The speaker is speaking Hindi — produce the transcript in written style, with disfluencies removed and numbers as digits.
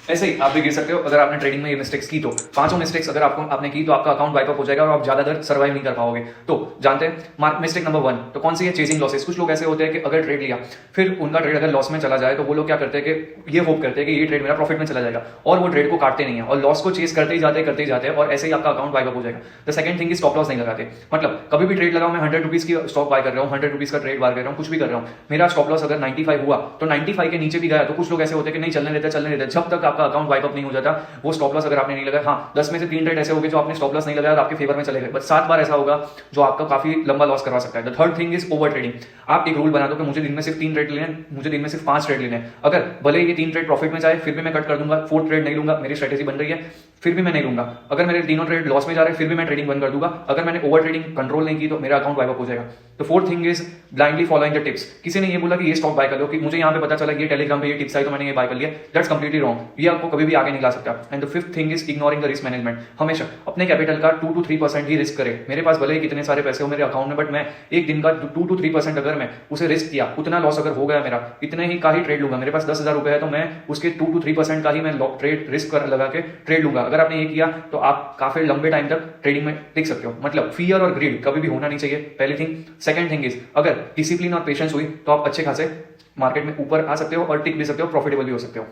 ऐसे ही आप भी गिर सकते हो अगर आपने ट्रेडिंग में ये मिस्टेक्स की तो। पांचों मिस्टेक्स अगर आपने की तो आपका अकाउंट वाइप अप हो जाएगा और आप ज्यादा देर सर्वाइव नहीं कर पाओगे। तो जानते हैं मिस्टेक नंबर 1 तो कौन सी है? Chasing losses. कुछ लोग ऐसे होते हैं कि अगर ट्रेड लिया फिर उनका ट्रेड अगर लॉस में चला जाए तो वो लोग क्या करते हैं कि ये होप करते हैं कि ये ट्रेड मेरा प्रॉफिट में चला जाएगा और वो ट्रेड को काटते नहीं है और लॉस को चेस करते ही जाते हैं और ऐसे ही आपका अकाउंट वाइप अप हो जाएगा। The second thing is stop loss नहीं लगाते। मतलब कभी भी ट्रेड लगाओ, मैं 100 रुपीज की स्टॉक बाय कर रहा हूँ, 100 रुपीज का ट्रेड बाय कर रहा हूँ, कुछ भी कर रहा हूँ, मेरा स्टॉप लॉस अगर 95 हुआ तो 95 के नीचे भी गया तो कुछ लोग ऐसे होते हैं कि नहीं चलने देते जब तक आपका अकाउंट वाइप अप नहीं हो जाता। वो स्टॉप लॉस अगर आपने नहीं लगाया, हाँ 10 में से 3 ट्रेड ऐसे हो गए जो आपने स्टॉप लॉस नहीं लगाया और आपके फेवर में चले गए, बट 7 बार ऐसा होगा जो आपका काफी लंबा लॉस करवा सकता है। The third thing is over trading. आप एक रूल बना दो कि मुझे दिन में सिर्फ 3 ट्रेड लेने हैं, मुझे दिन में सिर्फ 5 ट्रेड लेने हैं। अगर भले ये 3 ट्रेड प्रॉफिट में जाए फिर भी मैं कट कर दूंगा, 4th ट्रेड नहीं लूंगा, मेरी स्ट्रेटेजी बन रही है फिर भी मैं नहीं लूंगा। अगर मेरे तीनों ट्रेड लॉस में जा रहे हैं फिर भी मैं ट्रेडिंग बंद कर दूंगा। अगर मैंने ओवर ट्रेडिंग कंट्रोल नहीं की तो मेरा अकाउंट वाइप अप हो जाएगा। तो fourth thing is blindly following the tips. किसी ने ये बोला कि ये स्टॉक बाय कर लो, कि मुझे यहाँ पे पता चला ये टेलीग्राम पे ये टिप्स आई तो मैंने ये बाय कर लिया, दैट्स कंप्लीटली रॉन्ग। ये आपको कभी भी आगे नहीं ला सकता। And the fifth thing is ignoring the risk management. हमेशा अपने कैपिटल का 2 to 3% ही रिस्क करें। मेरे पास भले ही कितने सारे पैसे हो मेरे अकाउंट में, बट मैं एक दिन का 2 to 3% अगर मैं उसे रिस्क किया, उतना लॉस अगर हो गया मेरा, इतने ही का ही ट्रेड लूंगा। मेरे पास 10,000 रुपए है तो मैं उसके 2 to 3% का ही मैं ट्रेड रिस्क लगा के ट्रेड लूंगा। अगर आपने ये किया तो आप काफी लंबे टाइम तक ट्रेडिंग में टिक सकते हो। मतलब फियर और ग्रीड कभी भी होना नहीं चाहिए, पहली थिंग। सेकंड थिंग इज अगर डिसिप्लिन और पेशेंस हुई तो आप अच्छे खासे मार्केट में ऊपर आ सकते हो और टिक भी सकते हो, प्रॉफिटेबल भी हो सकते हो।